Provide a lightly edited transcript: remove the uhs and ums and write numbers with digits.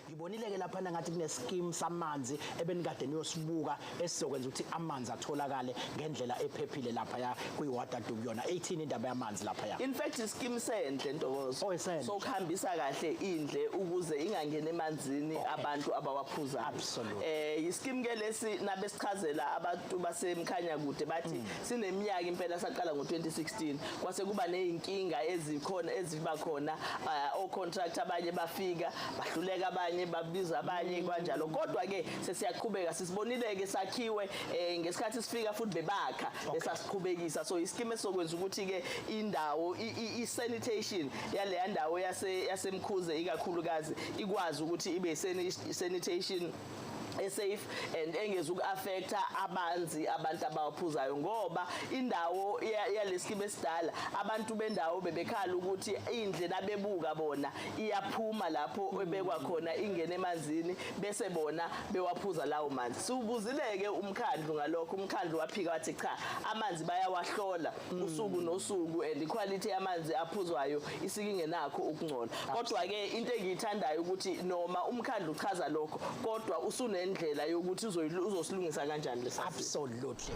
ngibonile ke lapha ngathi kune scheme samanzi ebenikade niyosibuka esizokwenza ukuthi amanzi atholakale ngendlela ephephile lapha ya kuyiwater kuyona 18 indaba yamanzi lapha ya. In fact ischeme senhle Ntokozo. So kuhambisa kahle indle ukuze ingangene emanzini abantu abawaphuza. Absolutely. Ischeme ke lesi nabesichazela abantu basemkhanya kude bathi sineminyaka impela saqala ngo2016 kwase kuba nezinkinga ezikhona eziba khona o contract abanye bafika bahluleka abanye babiza abanye kanjalo kodwa ke sesiyaqhubeka sisibonile ke sakhiwe ngesikhathi sifika futhi bebakha lesasiqhubekisa so ischeme esokwenza ukuthi ke indawo i-sanitation yale ndawo yase Mkhuze ikakhulukazi ikwazi ukuthi ibe sanitation safe and engezu affecta amanzi abantu abawaphuzayo ngoba indawo yaleskibe esidala abantu bendawo bebekhala ukuthi indlela bebuka bona iyaphuma lapho ebekwa khona ingene emanzini bese bona bewaphuza lawo manzi subuzileke umkhandlu ngalokho umkhandlu waphika wathi cha amanzi bayawahlola usuku nosuku and iquality yamanzi aphuzwayo isikingenakho ukungcola kodwa ke into engiyithandayo ukuthi noma umkhandlu uchaza lokho kodwa usune indlela yokuthi uzosilungisa kanjani lesifo. Absolutely.